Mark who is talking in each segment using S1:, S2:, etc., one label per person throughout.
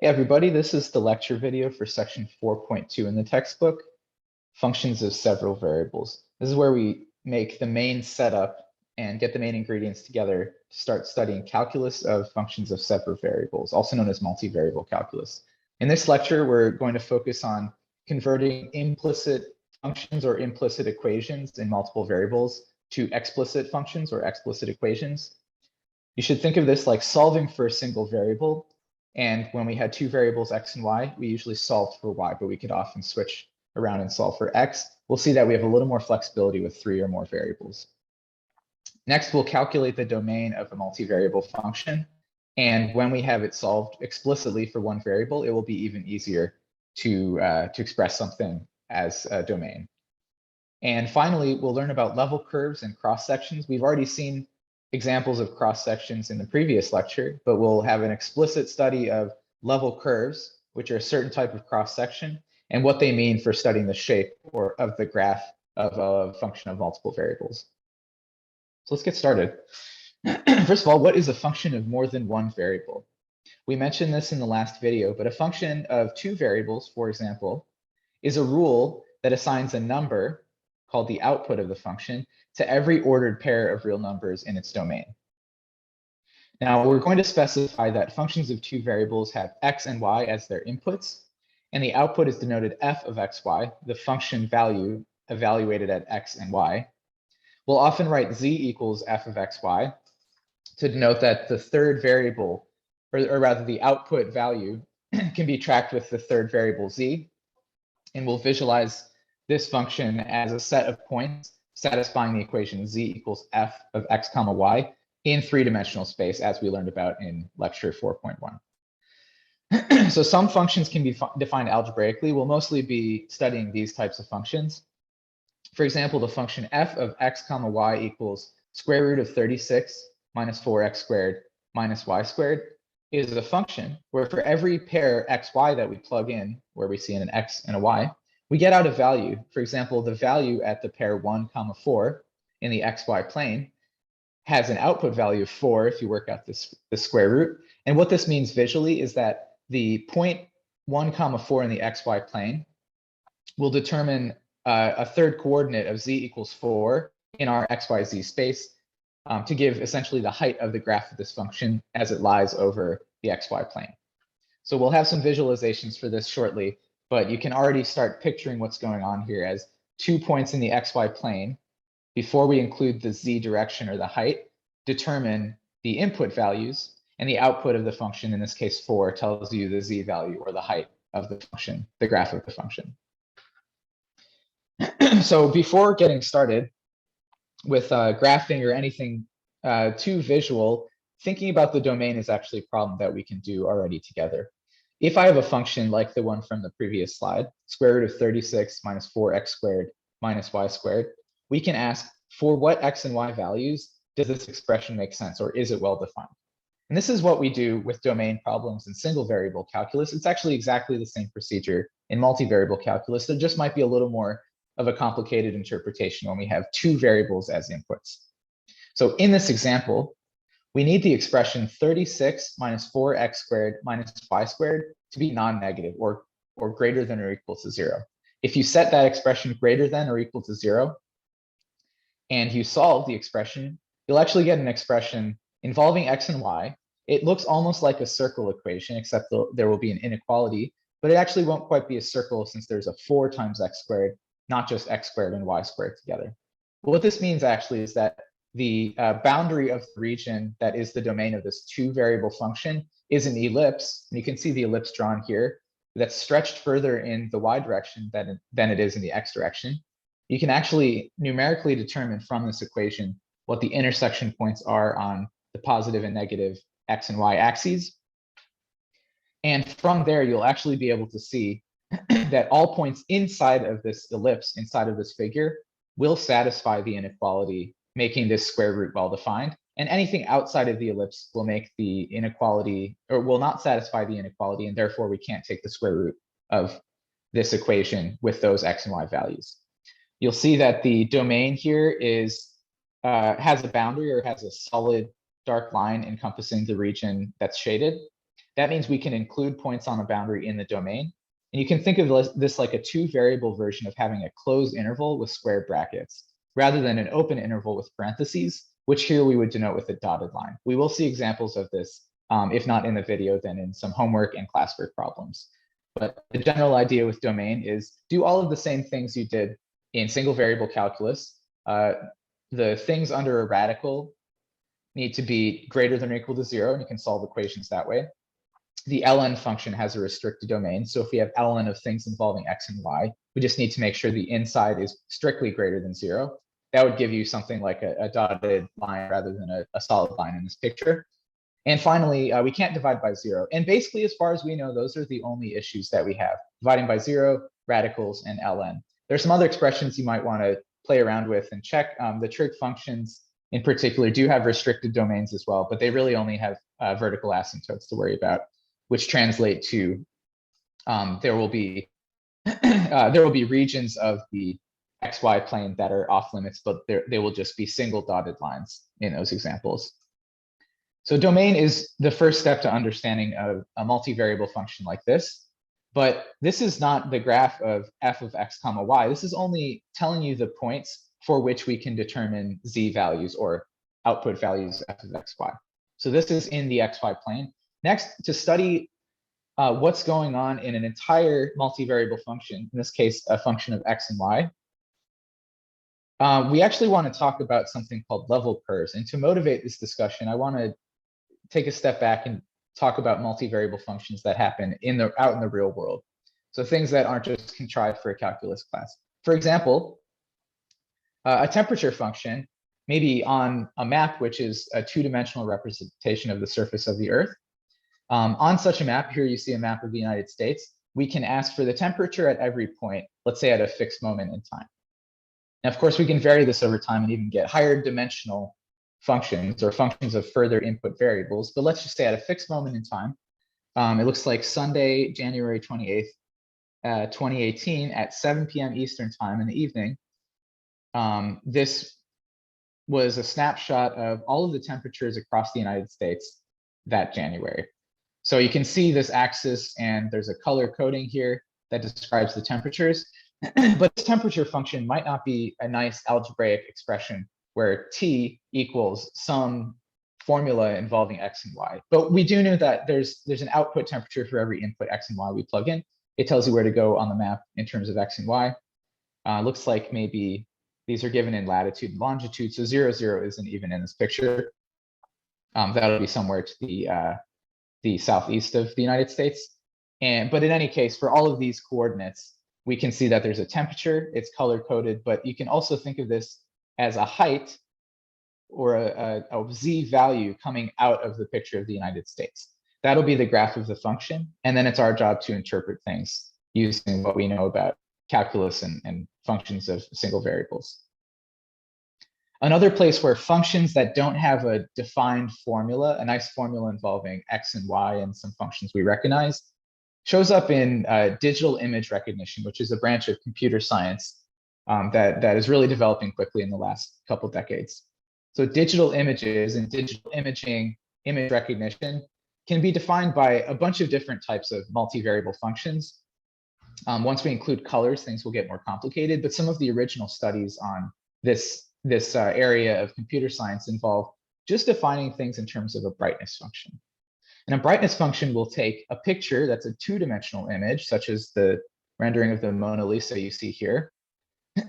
S1: Hey everybody, this is the lecture video for section 4.2 in the textbook, functions of several variables. This is where we make the main setup and get the main ingredients together to start studying calculus of functions of several variables, also known as multivariable calculus. In this lecture, we're going to focus on converting implicit functions or implicit equations in multiple variables to explicit functions or explicit equations. You should think of this like solving for a single variable. And when we had two variables, x and y, we usually solved for y, but we could often switch around and solve for x. We'll see that we have a little more flexibility with three or more variables. Next, we'll calculate the domain of a multivariable function. And when we have it solved explicitly for one variable, it will be even easier to express something as a domain. And finally, we'll learn about level curves and cross sections. We've already seen examples of cross sections in the previous lecture, but we'll have an explicit study of level curves, which are a certain type of cross section, and what they mean for studying the shape or of the graph of a function of multiple variables. So let's get started. First of all, what is a function of more than one variable? We mentioned this in the last video, but a function of two variables, for example, is a rule that assigns a number called the output of the function to every ordered pair of real numbers in its domain. Now we're going to specify that functions of two variables have x and y as their inputs, and the output is denoted f of xy, the function value evaluated at x and y. We'll often write z equals f of xy to denote that the third variable, or rather the output value, can be tracked with the third variable z, and we'll visualize this function as a set of points satisfying the equation z equals f of x comma y in three-dimensional space, as we learned about in lecture 4.1. So some functions can be defined algebraically. We'll mostly be studying these types of functions. For example, the function f of x comma y equals square root of 36 minus 4x squared minus y squared is a function where for every pair xy that we plug in, where we see an x and a y, we get out a value. For example, the value at the pair 1 comma 4 in the xy plane has an output value of 4 if you work out the square root. And what this means visually is that the point 1 comma 4 in the xy plane will determine a third coordinate of z equals 4 in our xyz space to give essentially the height of the graph of this function as it lies over the xy plane. So we'll have some visualizations for this shortly, but you can already start picturing what's going on here as 2 points in the xy plane, before we include the z direction or the height, determine the input values, and the output of the function, in this case 4, tells you the z value or the height of the function, the graph of the function. So before getting started with graphing or anything too visual, thinking about the domain is actually a problem that we can do already together. If I have a function like the one from the previous slide, square root of 36 minus 4x squared minus y squared, we can ask, for what x and y values does this expression make sense, or is it well defined? And this is what we do with domain problems in single variable calculus. It's actually exactly the same procedure in multivariable calculus. There just might be a little more of a complicated interpretation when we have two variables as inputs. So in this example, we need the expression 36 minus 4x squared minus y squared to be non-negative or greater than or equal to 0. If you set that expression greater than or equal to 0, and you solve the expression, you'll actually get an expression involving x and y. It looks almost like a circle equation, except there will be an inequality, but it actually won't quite be a circle since there's a 4 times x squared, not just x squared and y squared together. What this means actually is that the boundary of the region that is the domain of this two variable function is an ellipse. And you can see the ellipse drawn here that's stretched further in the y direction than it is in the x direction. You can actually numerically determine from this equation what the intersection points are on the positive and negative x and y axes. And from there, you'll actually be able to see that all points inside of this ellipse, inside of this figure, will satisfy the inequality, making this square root well defined. And anything outside of the ellipse will make the inequality, or will not satisfy the inequality, and therefore we can't take the square root of this equation with those x and y values. You'll see that the domain here has a boundary or has a solid dark line encompassing the region that's shaded. That means we can include points on a boundary in the domain. And you can think of this like a two-variable version of having a closed interval with square brackets, rather than an open interval with parentheses, which here we would denote with a dotted line. We will see examples of this, if not in the video, then in some homework and classwork problems. But the general idea with domain is do all of the same things you did in single variable calculus. The things under a radical need to be greater than or equal to 0, and you can solve equations that way. The ln function has a restricted domain. So if we have ln of things involving x and y, we just need to make sure the inside is strictly greater than 0. That would give you something like a dotted line rather than a solid line in this picture. And finally, we can't divide by 0. And basically, as far as we know, those are the only issues that we have: dividing by 0, radicals, and ln. There's some other expressions you might want to play around with and check. The trig functions in particular do have restricted domains as well, but they really only have vertical asymptotes to worry about, which translate to there will be regions of the xy plane that are off limits, but they will just be single dotted lines in those examples. So domain is the first step to understanding a multivariable function like this. But this is not the graph of f of x comma y. This is only telling you the points for which we can determine z values or output values f of x, y. So this is in the xy plane. Next, to study what's going on in an entire multivariable function, in this case, a function of x and y, we actually want to talk about something called level curves. And to motivate this discussion, I want to take a step back and talk about multivariable functions that happen out in the real world. So things that aren't just contrived for a calculus class. For example, a temperature function, maybe on a map, which is a two-dimensional representation of the surface of the Earth. On such a map, here you see a map of the United States, we can ask for the temperature at every point, let's say at a fixed moment in time. Now, of course, we can vary this over time and even get higher dimensional functions or functions of further input variables. But let's just say at a fixed moment in time, it looks like Sunday, January 28th, 2018 at 7 p.m. Eastern time in the evening. This was a snapshot of all of the temperatures across the United States that January. So you can see this axis, and there's a color coding here that describes the temperatures. But this temperature function might not be a nice algebraic expression where t equals some formula involving x and y. But we do know that there's an output temperature for every input x and y we plug in. It tells you where to go on the map in terms of x and y. Looks like maybe these are given in latitude and longitude. So 0, 0 isn't even in this picture. That'll be somewhere to the southeast of the United States. But in any case, for all of these coordinates, we can see that there's a temperature, it's color coded, but you can also think of this as a height or a z value coming out of the picture of the United States. That'll be the graph of the function. And then it's our job to interpret things using what we know about calculus and functions of single variables. Another place where functions that don't have a defined formula, a nice formula involving x and y and some functions we recognize, shows up in digital image recognition, which is a branch of computer science that is really developing quickly in the last couple decades. So digital images and digital imaging, image recognition can be defined by a bunch of different types of multivariable functions. Once we include colors, things will get more complicated, but some of the original studies on this area of computer science involve just defining things in terms of a brightness function. And a brightness function will take a picture that's a two-dimensional image, such as the rendering of the Mona Lisa you see here.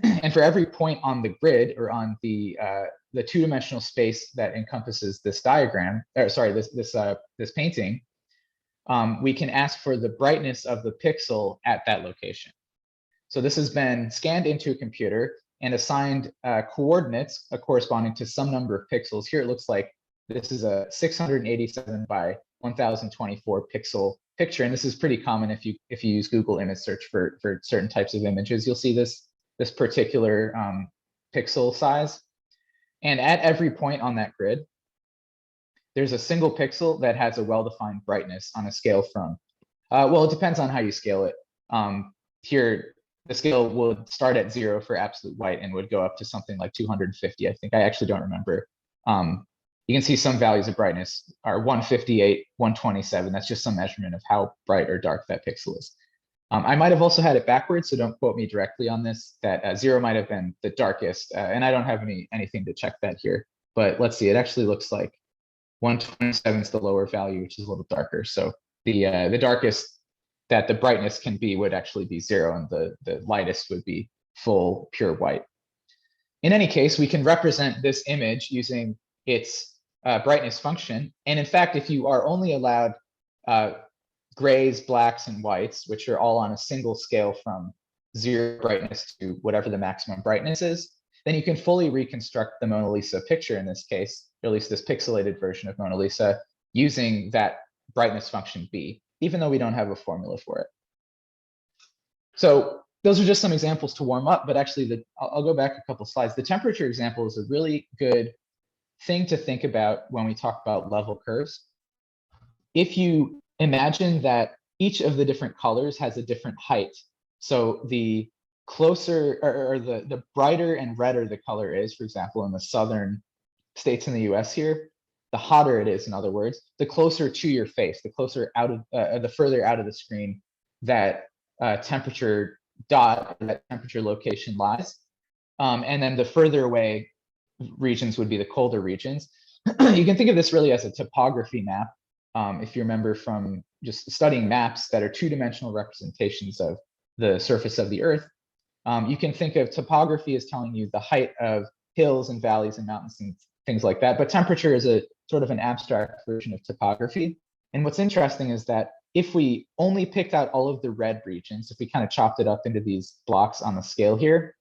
S1: And for every point on the grid or on the two-dimensional space that encompasses this diagram, or sorry, this painting, we can ask for the brightness of the pixel at that location. So this has been scanned into a computer and assigned coordinates corresponding to some number of pixels. Here it looks like this is a 687 by 1024 pixel picture, and this is pretty common if you use Google image search for certain types of images. You'll see this particular pixel size, and at every point on that grid, there's a single pixel that has a well-defined brightness on a scale from, well, it depends on how you scale it. Here, the scale would start at 0 for absolute white and would go up to something like 250, I think. I actually don't remember You can see some values of brightness are 158, 127. That's just some measurement of how bright or dark that pixel is. I might have also had it backwards, so don't quote me directly on this, that 0 might have been the darkest, and I don't have anything to check that here. But let's see, it actually looks like 127 is the lower value, which is a little darker. So the darkest that the brightness can be would actually be 0, and the lightest would be full pure white. In any case, we can represent this image using its brightness function. And in fact, if you are only allowed grays, blacks, and whites, which are all on a single scale from 0 brightness to whatever the maximum brightness is, then you can fully reconstruct the Mona Lisa picture in this case, or at least this pixelated version of Mona Lisa, using that brightness function b, even though we don't have a formula for it. So those are just some examples to warm up, but actually I'll go back a couple slides. The temperature example is a really good thing to think about when we talk about level curves. If you imagine that each of the different colors has a different height, so the closer or the brighter and redder the color is, for example, in the southern states in the US here, the hotter it is, in other words, the closer to your face, the closer out of the further out of the screen that temperature dot, that temperature location lies. And then the further away regions would be the colder regions. You can think of this really as a topography map. If you remember from just studying maps that are two-dimensional representations of the surface of the Earth, you can think of topography as telling you the height of hills and valleys and mountains and things like that. But temperature is a sort of an abstract version of topography. And what's interesting is that if we only picked out all of the red regions, if we kind of chopped it up into these blocks on the scale here,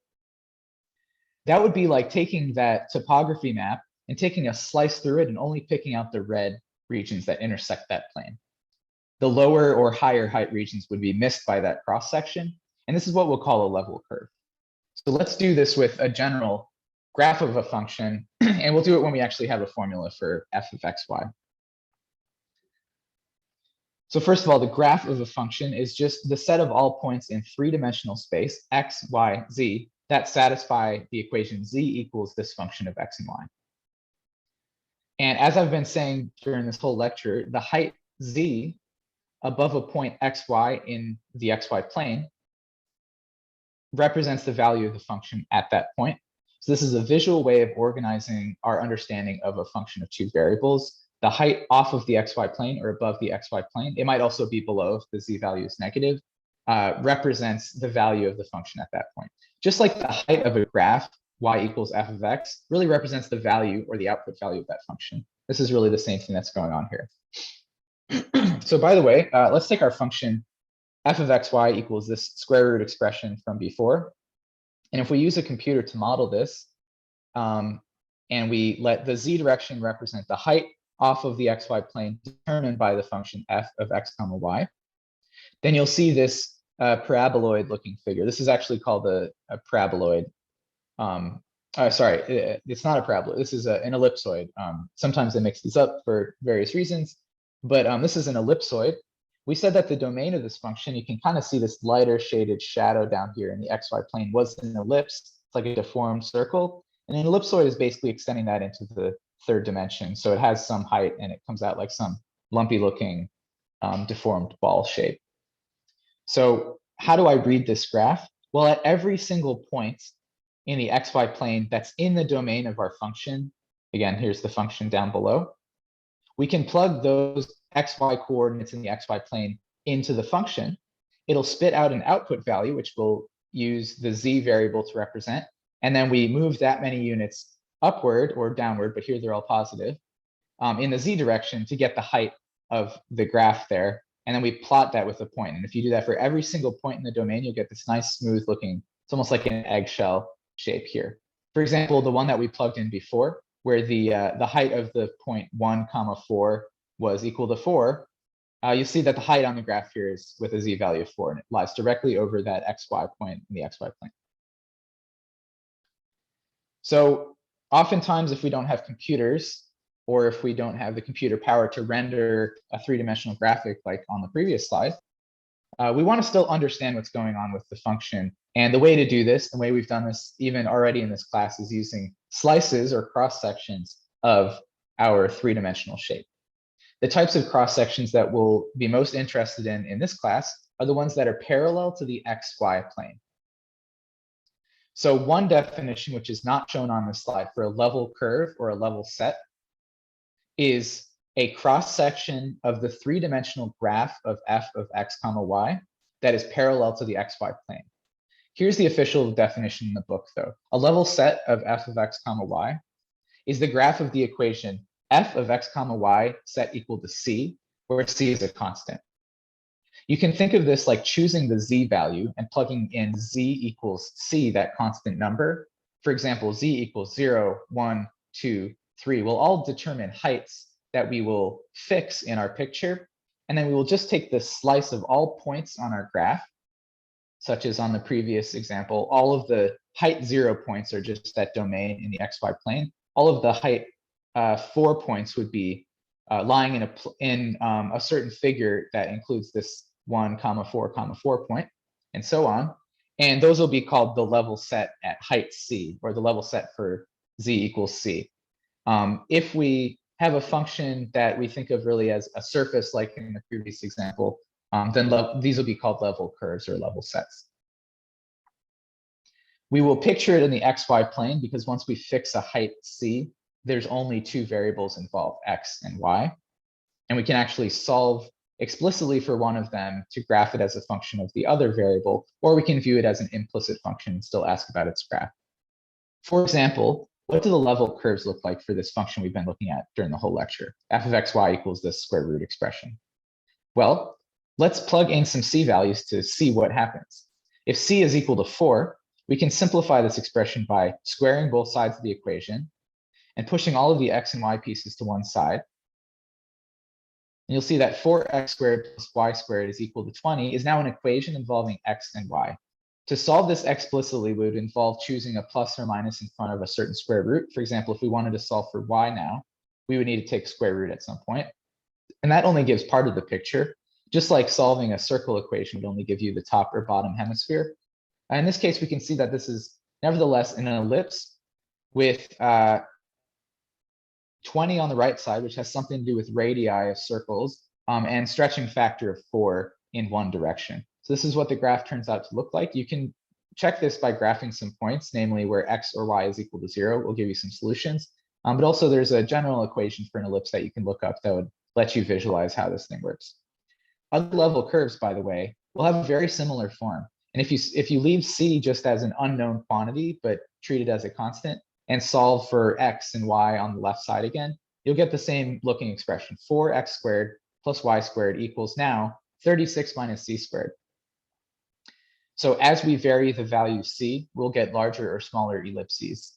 S1: that would be like taking that topography map and taking a slice through it and only picking out the red regions that intersect that plane. The lower or higher height regions would be missed by that cross section. And this is what we'll call a level curve. So let's do this with a general graph of a function, and we'll do it when we actually have a formula for f of xy. So first of all, the graph of a function is just the set of all points in three-dimensional space, x, y, z, that satisfy the equation z equals this function of x and y. And as I've been saying during this whole lecture, the height z above a point xy in the xy plane represents the value of the function at that point. So this is a visual way of organizing our understanding of a function of two variables. The height off of the xy plane or above the xy plane, it might also be below if the z value is negative, represents the value of the function at that point. Just like the height of a graph, y equals f of x, really represents the value or the output value of that function. This is really the same thing that's going on here. So by the way, let's take our function f of xy equals this square root expression from before. And if we use a computer to model this, and we let the z direction represent the height off of the xy plane determined by the function f of x comma y, then you'll see this paraboloid looking figure. This is actually called a paraboloid. Sorry, it's not a paraboloid. This is an ellipsoid. Sometimes they mix these up for various reasons, but this is an ellipsoid. We said that the domain of this function, you can kind of see this lighter shaded shadow down here in the xy plane was an ellipse. It's like a deformed circle. And an ellipsoid is basically extending that into the third dimension. So it has some height and it comes out like some lumpy looking deformed ball shape. So how do I read this graph? Well, at every single point in the xy plane that's in the domain of our function, again, here's the function down below, we can plug those xy coordinates in the xy plane into the function. It'll spit out an output value, which we'll use the z variable to represent. And then we move that many units upward or downward, but here they're all positive, in the z direction to get the height of the graph there. And then we plot that with a point. And if you do that for every single point in the domain, you'll get this nice smooth looking, it's almost like an eggshell shape here. For example, the one that we plugged in before, where the height of the point 1 comma 4 was equal to 4, you see that the height on the graph here is with a z value of 4, and it lies directly over that xy point in the xy plane. So oftentimes, if we don't have computers, or if we don't have the computer power to render a three-dimensional graphic like on the previous slide, we want to still understand what's going on with the function. And the way to do this, the way we've done this even already in this class, is using slices or cross sections of our three-dimensional shape. The types of cross sections that we'll be most interested in this class are the ones that are parallel to the XY plane. So one definition, which is not shown on this slide, for a level curve or a level set is a cross section of the three-dimensional graph of f of x comma y that is parallel to the XY plane. Here's the official definition in the book, though. A level set of f of x comma y is the graph of the equation f of x comma y set equal to c, where c is a constant. You can think of this like choosing the z value and plugging in z equals c, that constant number. For example, z equals 0, 1, 2, 3 will all determine heights that we will fix in our picture. And then we will just take the slice of all points on our graph, such as on the previous example. All of the height 0 points are just that domain in the XY plane. All of the height 4 points would be lying in a certain figure that includes this 1, 4 point, and so on. And those will be called the level set at height c, or the level set for z equals c. If we have a function that we think of really as a surface, like in the previous example, then these will be called level curves or level sets. We will picture it in the XY plane because once we fix a height c, there's only two variables involved, x and y. And we can actually solve explicitly for one of them to graph it as a function of the other variable, or we can view it as an implicit function and still ask about its graph. For example, what do the level curves look like for this function we've been looking at during the whole lecture? F of xy equals this square root expression. Well, let's plug in some c values to see what happens. If c is equal to 4, we can simplify this expression by squaring both sides of the equation and pushing all of the x and y pieces to one side. And you'll see that 4x squared plus y squared is equal to 20 is now an equation involving x and y. To solve this explicitly would involve choosing a plus or minus in front of a certain square root. For example, if we wanted to solve for y now, we would need to take square root at some point. And that only gives part of the picture. Just like solving a circle equation would only give you the top or bottom hemisphere. In this case, we can see that this is nevertheless an ellipse with 20 on the right side, which has something to do with radii of circles, and stretching factor of 4 in one direction. So this is what the graph turns out to look like. You can check this by graphing some points, namely where x or y is equal to 0. We'll give you some solutions. But also there's a general equation for an ellipse that you can look up that would let you visualize how this thing works. Other level curves, by the way, will have a very similar form. And if you leave c just as an unknown quantity, but treat it as a constant, and solve for x and y on the left side again, you'll get the same looking expression. 4x squared plus y squared equals now 36 minus c squared. So as we vary the value c, we'll get larger or smaller ellipses,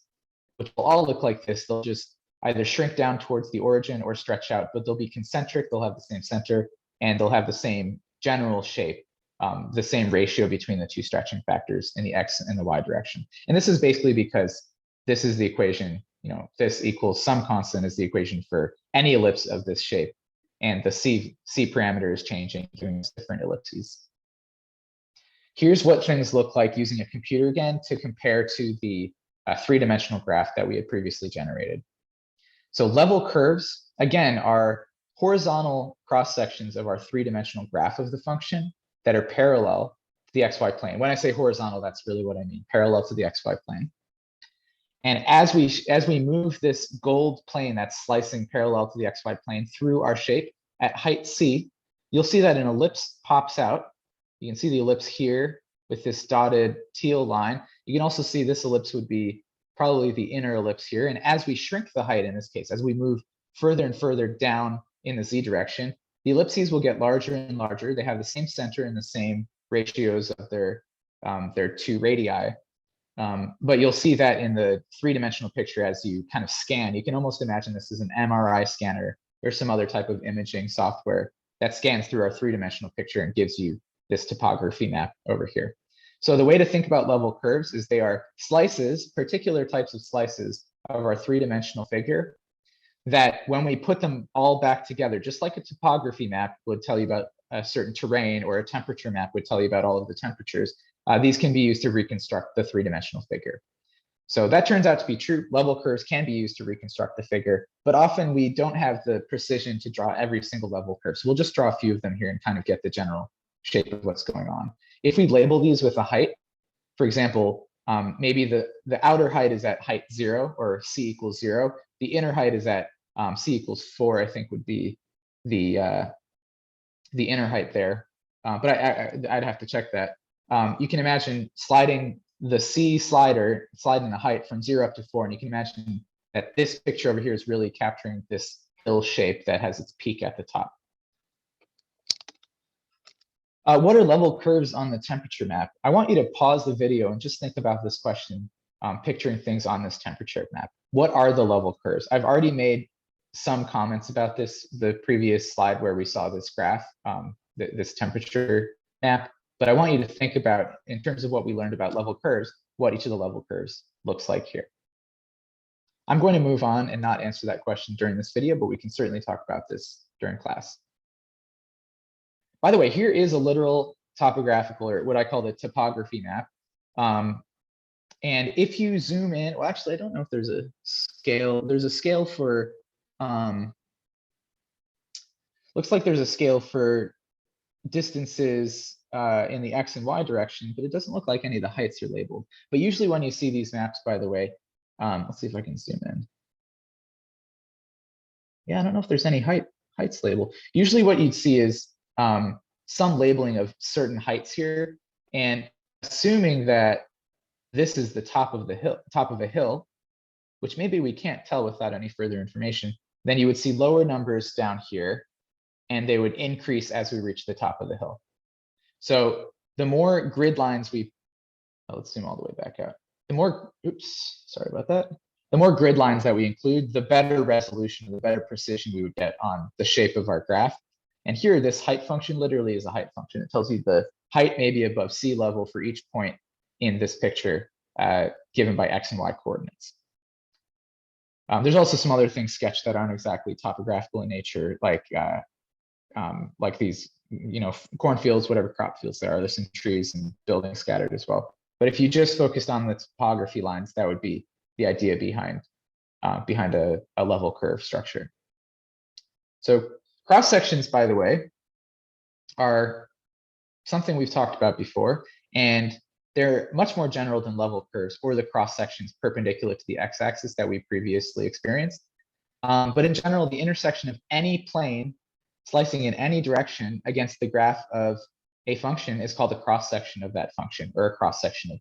S1: which will all look like this. They'll just either shrink down towards the origin or stretch out, but they'll be concentric, they'll have the same center, and they'll have the same general shape, the same ratio between the two stretching factors in the x and the y direction. And this is basically because this is the equation, this equals some constant is the equation for any ellipse of this shape. And the c parameter is changing during different ellipses. Here's what things look like using a computer again to compare to the three-dimensional graph that we had previously generated. So level curves, again, are horizontal cross sections of our three-dimensional graph of the function that are parallel to the xy plane. When I say horizontal, that's really what I mean, parallel to the xy plane. And as we move this gold plane that's slicing parallel to the xy plane through our shape at height c, you'll see that an ellipse pops out. You can see the ellipse here with this dotted teal line. You can also see this ellipse would be probably the inner ellipse here. And as we shrink the height in this case, as we move further and further down in the z direction, the ellipses will get larger and larger. They have the same center and the same ratios of their two radii. But you'll see that in the three-dimensional picture as you kind of scan. You can almost imagine this as an MRI scanner or some other type of imaging software that scans through our three-dimensional picture and gives you this topography map over here. So the way to think about level curves is they are slices, particular types of slices of our three-dimensional figure that when we put them all back together, just like a topography map would tell you about a certain terrain, or a temperature map would tell you about all of the temperatures, these can be used to reconstruct the three-dimensional figure. So that turns out to be true. Level curves can be used to reconstruct the figure, but often we don't have the precision to draw every single level curve. So we'll just draw a few of them here and kind of get the general shape of what's going on. If we label these with a height, for example, maybe the outer height is at height 0 or c equals 0. The inner height is at c equals 4, I think would be the inner height there. But I'd have to check that. You can imagine sliding the C slider, sliding the height from 0 up to 4. And you can imagine that this picture over here is really capturing this hill shape that has its peak at the top. What are level curves on the temperature map? I want you to pause the video and just think about this question, picturing things on this temperature map. What are the level curves? I've already made some comments about this, the previous slide where we saw this graph, this temperature map. But I want you to think about, in terms of what we learned about level curves, what each of the level curves looks like here. I'm going to move on and not answer that question during this video, but we can certainly talk about this during class. By the way, here is a literal topographical, or what I call the topography map. And if you zoom in, well, actually, I don't know if there's a scale. There's a scale for, looks like there's a scale for distances in the X and Y direction, but it doesn't look like any of the heights are labeled. But usually when you see these maps, by the way, let's see if I can zoom in. Yeah, I don't know if there's any heights labeled. Usually what you'd see is some labeling of certain heights here, and assuming that this is the top of a hill, which maybe we can't tell without any further information, then you would see lower numbers down here, and they would increase as we reach the top of the hill. So the more grid lines let's zoom all the way back out. The more, sorry about that. The more grid lines that we include, the better resolution, the better precision we would get on the shape of our graph. And here, this height function literally is a height function. It tells you the height may be above sea level for each point in this picture given by X and Y coordinates. There's also some other things sketched that aren't exactly topographical in nature, like these, cornfields, whatever crop fields there are. There's some trees and buildings scattered as well. But if you just focused on the topography lines, that would be the idea behind a level curve structure. So cross sections, by the way, are something we've talked about before, and they're much more general than level curves or the cross sections perpendicular to the x-axis that we previously experienced. But in general, the intersection of any plane slicing in any direction against the graph of a function is called a cross section of that function, or a cross section of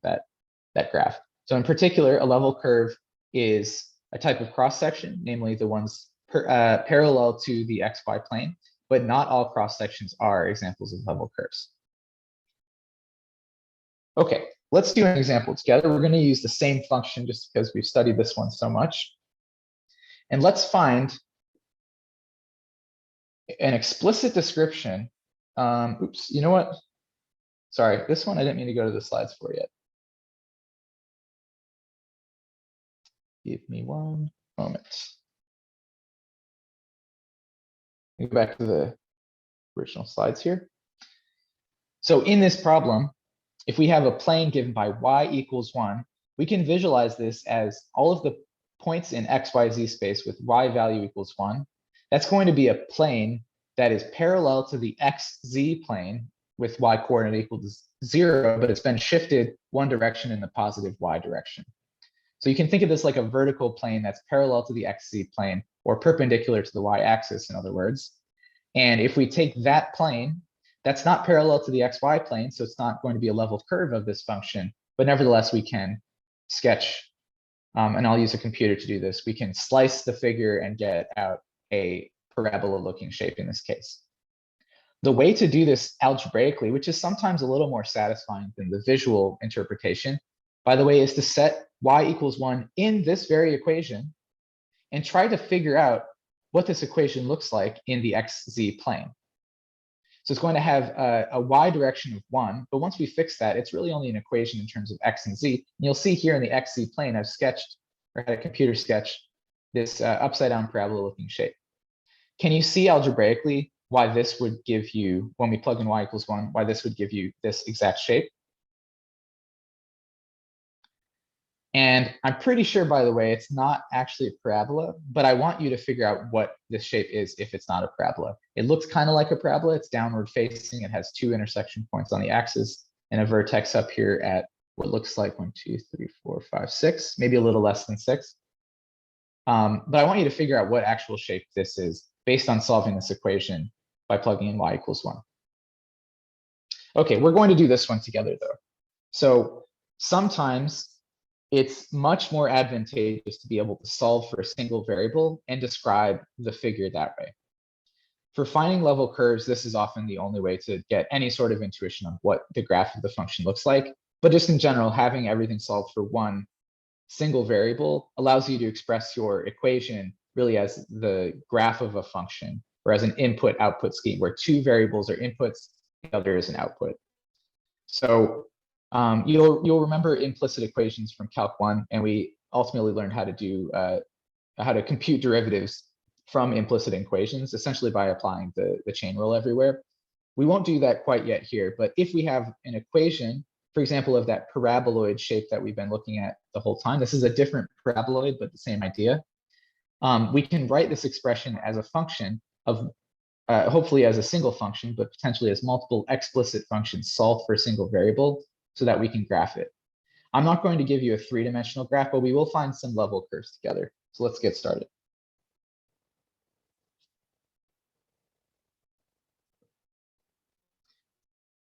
S1: that graph. So in particular, a level curve is a type of cross section, namely the ones parallel to the xy plane, but not all cross sections are examples of level curves. Okay, let's do an example together. We're going to use the same function just because we've studied this one so much. And let's find an explicit description. Oops, you know what? Sorry, this one I didn't mean to go to the slides for yet. Give me one moment. Go back to the original slides here. So in this problem, if we have a plane given by y equals 1, we can visualize this as all of the points in x, y, z space with y value equals 1. That's going to be a plane that is parallel to the xz plane with y coordinate equal to 0, but it's been shifted one direction in the positive y direction. So you can think of this like a vertical plane that's parallel to the xz plane, or perpendicular to the y-axis, in other words. And if we take that plane, that's not parallel to the xy plane, so it's not going to be a level curve of this function, but nevertheless, we can sketch, and I'll use a computer to do this. We can slice the figure and get out a parabola-looking shape in this case. The way to do this algebraically, which is sometimes a little more satisfying than the visual interpretation, by the way, is to set y equals 1 in this very equation and try to figure out what this equation looks like in the xz plane. So it's going to have a y direction of 1, but once we fix that, it's really only an equation in terms of x and z. And you'll see here in the xz plane, I've sketched, or had a computer sketch, this upside down parabola looking shape. Can you see algebraically why this would give you, when we plug in y equals 1, why this would give you this exact shape? And I'm pretty sure, by the way, it's not actually a parabola, but I want you to figure out what this shape is if it's not a parabola. It looks kind of like a parabola. It's downward facing. It has two intersection points on the axis and a vertex up here at what looks like 1, 2, 3, 4, 5, 6, maybe a little less than 6. But I want you to figure out what actual shape this is based on solving this equation by plugging in y equals 1. Okay, we're going to do this one together though. So sometimes it's much more advantageous to be able to solve for a single variable and describe the figure that way. For finding level curves, this is often the only way to get any sort of intuition on what the graph of the function looks like. But just in general, having everything solved for one single variable allows you to express your equation really as the graph of a function or as an input-output scheme where two variables are inputs, the other is an output. So you'll remember implicit equations from Calc 1, and we ultimately learned how to do how to compute derivatives from implicit equations, essentially by applying the chain rule everywhere. We won't do that quite yet here, but if we have an equation, for example, of that paraboloid shape that we've been looking at the whole time, this is a different paraboloid, but the same idea. We can write this expression as a function of hopefully as a single function, but potentially as multiple explicit functions solved for a single variable so that we can graph it. I'm not going to give you a three-dimensional graph, but we will find some level curves together. So let's get started.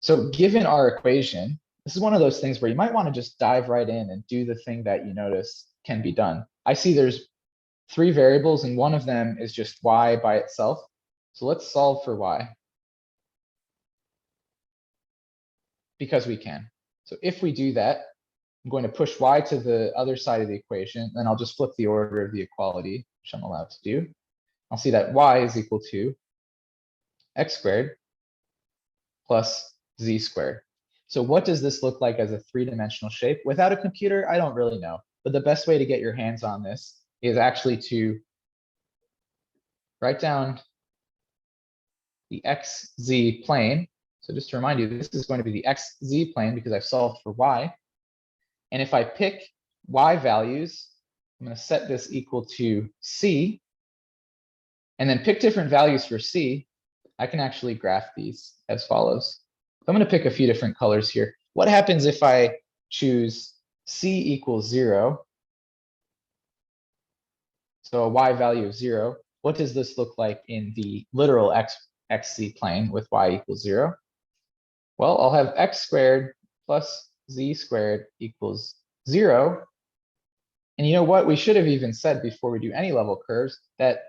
S1: So given our equation, this is one of those things where you might want to just dive right in and do the thing that you notice can be done. I see there's three variables and one of them is just y by itself. So let's solve for y. Because we can. So if we do that, I'm going to push y to the other side of the equation, then I'll just flip the order of the equality, which I'm allowed to do. I'll see that y is equal to x squared plus z squared. So what does this look like as a three-dimensional shape? Without a computer, I don't really know. But the best way to get your hands on this is actually to write down the xz plane. So just to remind you, this is going to be the xz plane because I've solved for y. And if I pick y values, I'm going to set this equal to c, and then pick different values for c, I can actually graph these as follows. I'm going to pick a few different colors here. What happens if I choose c equals 0? So a y value of 0. What does this look like in the literal xz plane with y equals 0? Well, I'll have x squared plus z squared equals 0. And you know what? We should have even said before we do any level curves that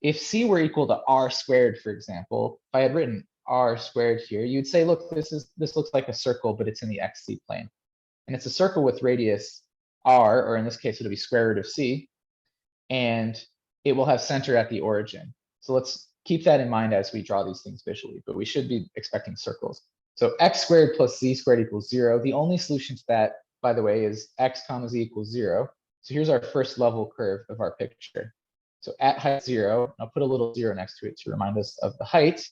S1: if c were equal to r squared, for example, if I had written r squared here, you'd say, look, this looks like a circle, but it's in the xz plane. And it's a circle with radius r, or in this case, it'll be square root of c, and it will have center at the origin. So let's keep that in mind as we draw these things visually, but we should be expecting circles. So x squared plus z squared equals 0. The only solution to that, by the way, is x comma z equals 0. So here's our first level curve of our picture. So at height 0, I'll put a little 0 next to it to remind us of the height.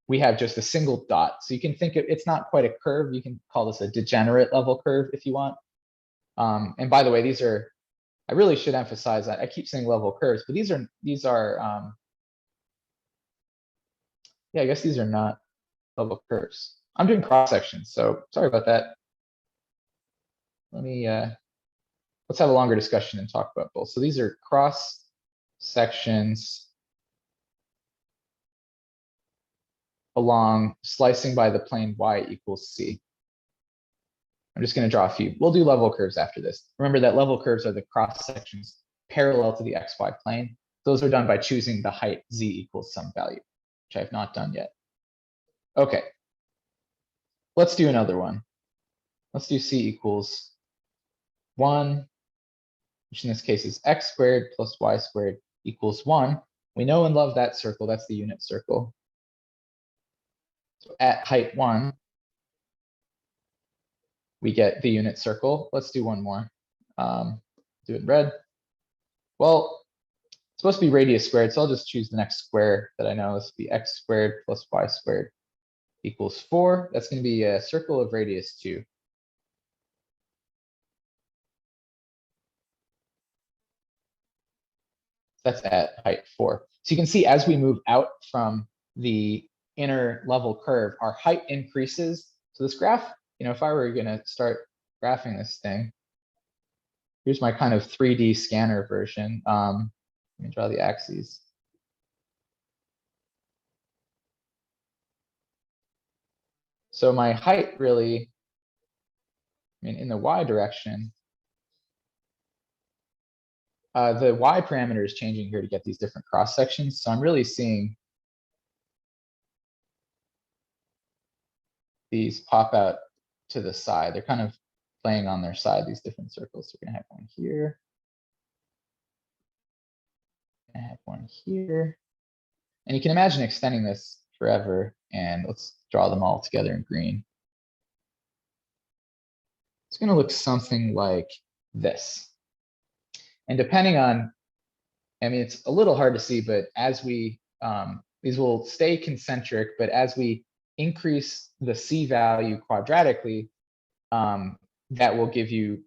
S1: We have just a single dot. So you can think of, it's not quite a curve. You can call this a degenerate level curve if you want. And by the way, these are, I really should emphasize that I keep saying level curves, but these are yeah, I guess these are not level curves. I'm doing cross sections, so sorry about that. Let me, let's have a longer discussion and talk about both. So these are cross sections along slicing by the plane y equals c. I'm just going to draw a few. We'll do level curves after this. Remember that level curves are the cross sections parallel to the xy plane. Those are done by choosing the height z equals some value, which I have not done yet. Okay, let's do another one. Let's do c equals 1, which in this case is x squared plus y squared equals 1. We know and love that circle. That's the unit circle. So at height 1, we get the unit circle. Let's do one more. Do it in red. Well, it's supposed to be radius squared, so I'll just choose the next square that I know. This will be x squared plus y squared equals 4. That's going to be a circle of radius 2. That's at height 4. So you can see as we move out from the inner level curve, our height increases. So this graph, if I were going to start graphing this thing, here's my kind of 3D scanner version. Let me draw the axes. So my height really, in the y direction, the y parameter is changing here to get these different cross sections. So I'm really seeing these pop out to the side. They're kind of playing on their side, these different circles. So we're gonna have one here. I have one here. And you can imagine extending this forever. And let's draw them all together in green. It's gonna look something like this. And depending on, it's a little hard to see, but as we, these will stay concentric, but as we increase the C value quadratically, that will give you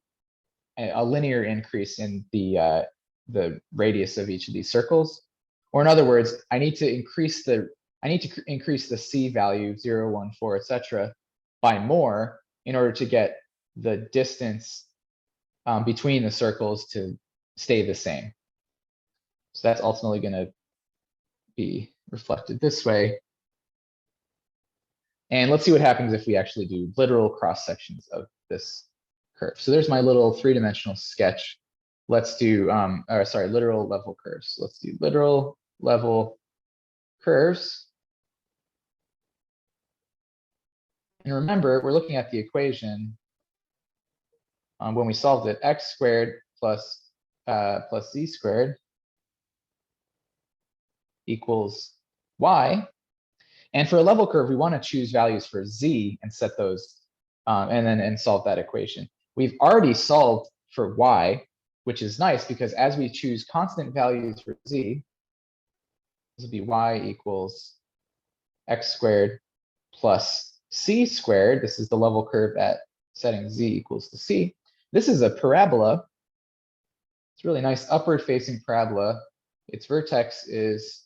S1: a linear increase in the radius of each of these circles. Or in other words, I need to increase the C value 0, 1, 4, etc. by more in order to get the distance between the circles to stay the same. So that's ultimately going to be reflected this way. And let's see what happens if we actually do literal cross sections of this curve. So there's my little 3-dimensional sketch. Let's do, literal level curves. Let's do literal level curves. And remember, we're looking at the equation when we solved it, x squared plus z squared equals y. And for a level curve, we want to choose values for z and set those and solve that equation. We've already solved for y, which is nice because as we choose constant values for z, this will be y equals x squared plus c squared. This is the level curve at setting z equals to c. This is a parabola. It's a really nice upward facing parabola. Its vertex is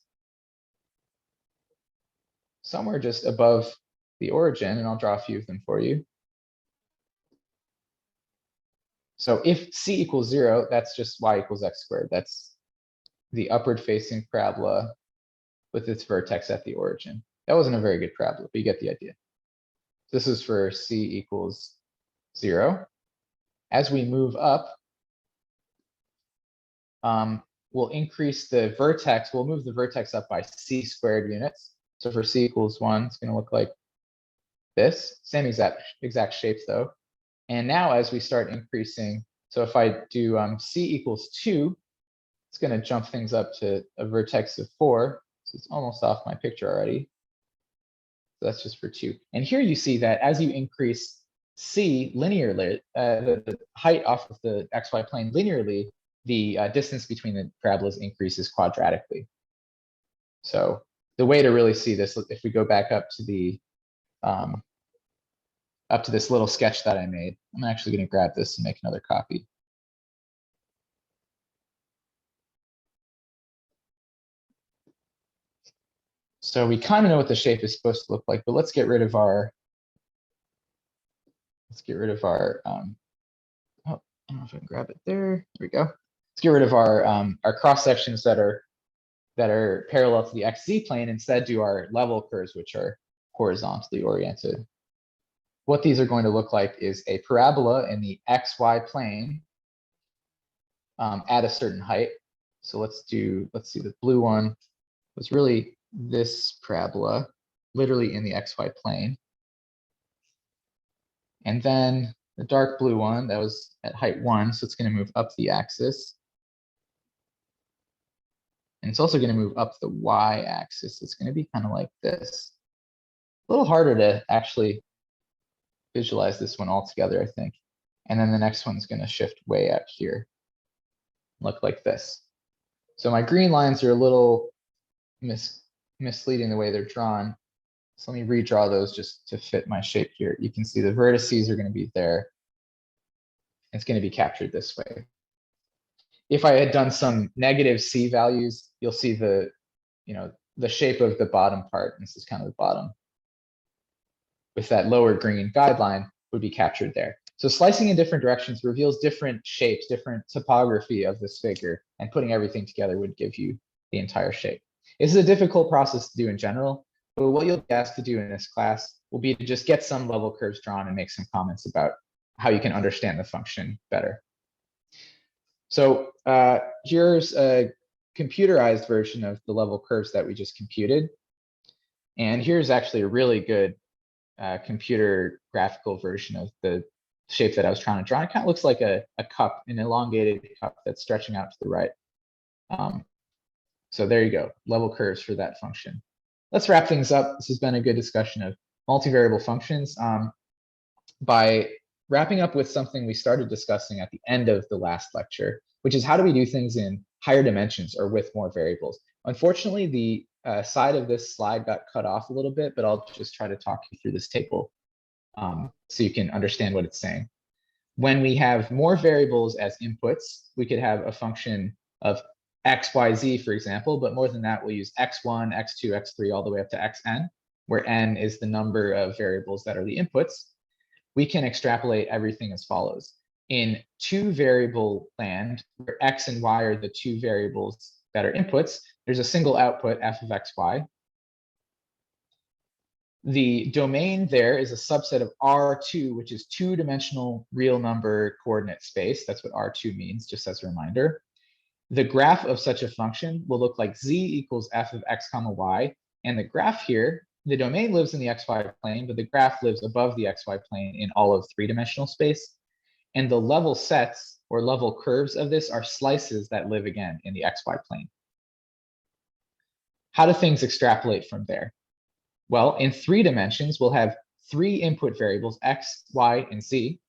S1: somewhere just above the origin, and I'll draw a few of them for you. So if c equals 0, that's just y equals x squared. That's the upward facing parabola with its vertex at the origin. That wasn't a very good parabola, but you get the idea. This is for c equals 0. As we move up, we'll increase the vertex. We'll move the vertex up by c squared units. So for c equals 1, it's going to look like this. Same exact shapes though. And now as we start increasing, so if I do c equals 2, it's going to jump things up to a vertex of 4. So it's almost off my picture already. So that's just for 2. And here you see that as you increase c linearly, the height off of the xy plane linearly, the distance between the parabolas increases quadratically. So the way to really see this, if we go back up to the up to this little sketch that I made, I'm actually going to grab this and make another copy. So we kind of know what the shape is supposed to look like, but let's get rid of our oh, I don't know if I can grab it there. There we go. Let's get rid of our cross sections that are parallel to the XZ plane. Instead, do our level curves, which are horizontally oriented. What these are going to look like is a parabola in the XY plane at a certain height. So let's see, the blue one was really this parabola, literally in the XY plane. And then the dark blue one, that was at height 1, so it's going to move up the axis. And it's also going to move up the y-axis. It's going to be kind of like this. A little harder to actually visualize this one all together, I think. And then the next one's going to shift way out here, look like this. So my green lines are a little misleading the way they're drawn. So let me redraw those just to fit my shape here. You can see the vertices are going to be there. It's going to be captured this way. If I had done some negative C values, you'll see the, the shape of the bottom part. This is kind of the bottom. With that lower green guideline would be captured there. So slicing in different directions reveals different shapes, different topography of this figure, and putting everything together would give you the entire shape. This is a difficult process to do in general, but what you'll be asked to do in this class will be to just get some level curves drawn and make some comments about how you can understand the function better. So here's a computerized version of the level curves that we just computed. And here's actually a really good computer graphical version of the shape that I was trying to draw. It kind of looks like a cup, an elongated cup that's stretching out to the right. So there you go, level curves for that function. Let's wrap things up. This has been a good discussion of multivariable functions. By wrapping up with something we started discussing at the end of the last lecture, which is how do we do things in higher dimensions or with more variables. Unfortunately, the side of this slide got cut off a little bit, but I'll just try to talk you through this table so you can understand what it's saying. When we have more variables as inputs, we could have a function of x, y, z, for example, but more than that, we'll use x1, x2, x3, all the way up to xn, where n is the number of variables that are the inputs. We can extrapolate everything as follows. In two variable land, where x and y are the two variables that are inputs, there's a single output, f of xy. The domain there is a subset of R2, which is two-dimensional real number coordinate space. That's what R2 means, just as a reminder. The graph of such a function will look like z equals f of x comma y. And the graph here, the domain lives in the xy plane, but the graph lives above the xy plane in all of three-dimensional space. And the level sets or level curves of this are slices that live again in the xy plane. How do things extrapolate from there? Well, in 3 dimensions, we'll have 3 input variables, x, y, and z.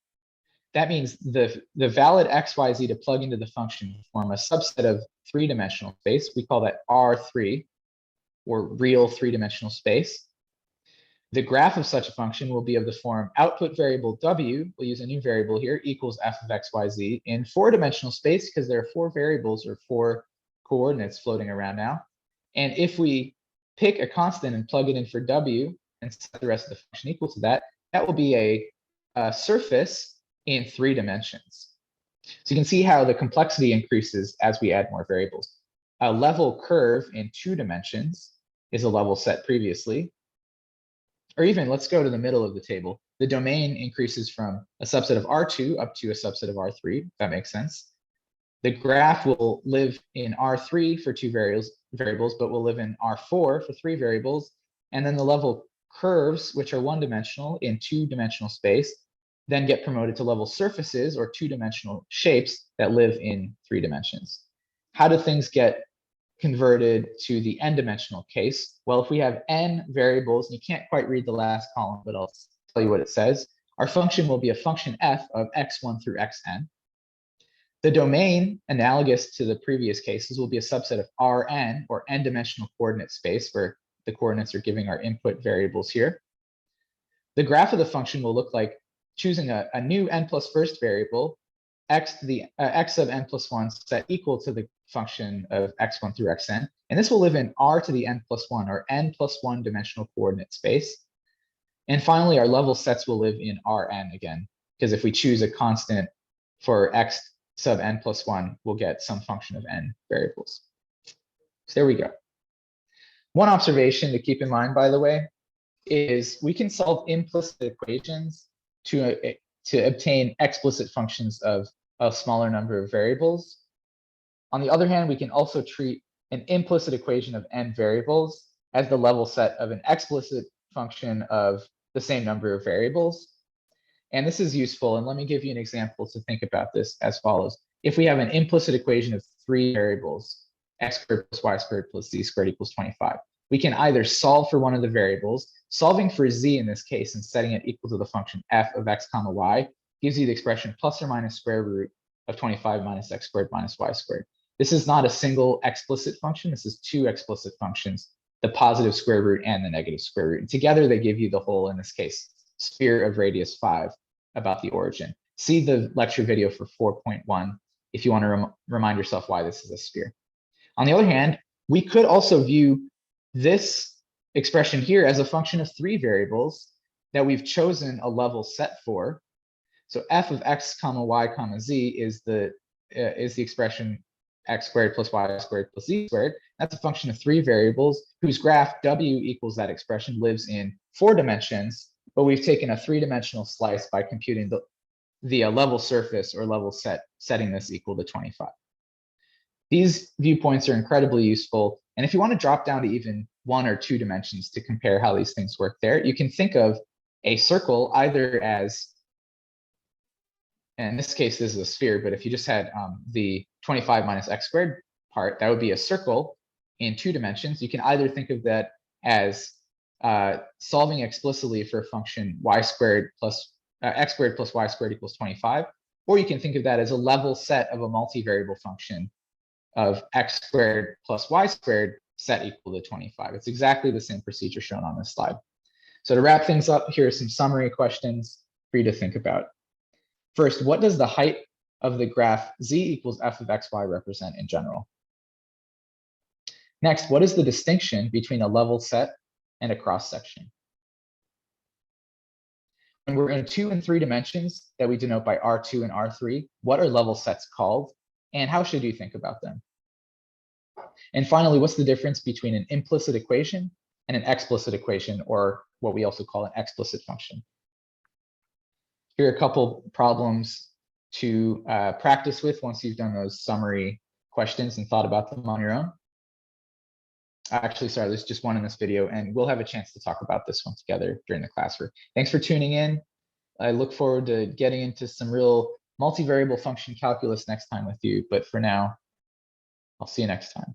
S1: That means the valid x, y, z to plug into the function form a subset of 3-dimensional space. We call that R3, or real 3-dimensional space. The graph of such a function will be of the form output variable w, we'll use a new variable here, equals f of x, y, z in 4-dimensional space, because there are 4 variables or 4 coordinates floating around now. And if we pick a constant and plug it in for w and set the rest of the function equal to that, that will be a surface in 3 dimensions. So you can see how the complexity increases as we add more variables. A level curve in 2 dimensions is a level set previously. Or even, let's go to the middle of the table. The domain increases from a subset of R2 up to a subset of R3, if that makes sense. The graph will live in R3 for 2 variables, but will live in R4 for 3 variables. And then the level curves, which are 1-dimensional in 2-dimensional space, then get promoted to level surfaces or 2-dimensional shapes that live in 3 dimensions. How do things get converted to the n-dimensional case? Well, if we have n variables, and you can't quite read the last column, but I'll tell you what it says. Our function will be a function f of x1 through xn. The domain, analogous to the previous cases, will be a subset of Rn, or n-dimensional coordinate space, where the coordinates are giving our input variables here. The graph of the function will look like choosing a new n plus first variable, x to the x of n plus 1 set equal to the function of x1 through xn. And this will live in r to the n plus 1, or n plus 1 dimensional coordinate space. And finally, our level sets will live in Rn again, because if we choose a constant for x sub n plus 1, we'll get some function of n variables. So there we go. One observation to keep in mind, by the way, is we can solve implicit equations to obtain explicit functions of a smaller number of variables. On the other hand, we can also treat an implicit equation of n variables as the level set of an explicit function of the same number of variables. And this is useful, and let me give you an example to think about this as follows. If we have an implicit equation of 3 variables, x squared plus y squared plus z squared equals 25, we can either solve for one of the variables. Solving for z in this case and setting it equal to the function f of x comma y gives you the expression plus or minus square root of 25 minus x squared minus y squared. This is not a single explicit function. This is 2 explicit functions, the positive square root and the negative square root. And together they give you the whole, in this case, sphere of radius 5 about the origin. See the lecture video for 4.1 if you want to remind yourself why this is a sphere. On the other hand, we could also view this expression here as a function of three variables that we've chosen a level set for. So f of x comma y comma z is the expression x squared plus y squared plus z squared. That's a function of three variables whose graph w equals that expression lives in 4 dimensions, but we've taken a 3-dimensional slice by computing the level surface or level setting this equal to 25. These viewpoints are incredibly useful. And if you want to drop down to even 1 or 2 dimensions to compare how these things work there, you can think of a circle either as, and in this case, this is a sphere, but if you just had the 25 minus x squared part, that would be a circle in 2 dimensions. You can either think of that as solving explicitly for a function y squared plus x squared plus y squared equals 25, or you can think of that as a level set of a multivariable function of x squared plus y squared set equal to 25. It's exactly the same procedure shown on this slide. So to wrap things up, here are some summary questions for you to think about. First, what does the height of the graph z equals f of xy represent in general? Next, what is the distinction between a level set and a cross section? When we're in 2 and 3 dimensions that we denote by R2 and R3, what are level sets called, and how should you think about them? And finally, what's the difference between an implicit equation and an explicit equation, or what we also call an explicit function? Here are a couple problems to practice with once you've done those summary questions and thought about them on your own. Actually, sorry, there's just one in this video, and we'll have a chance to talk about this one together during the classroom. Thanks for tuning in. I look forward to getting into some real multivariable function calculus next time with you, but for now, I'll see you next time.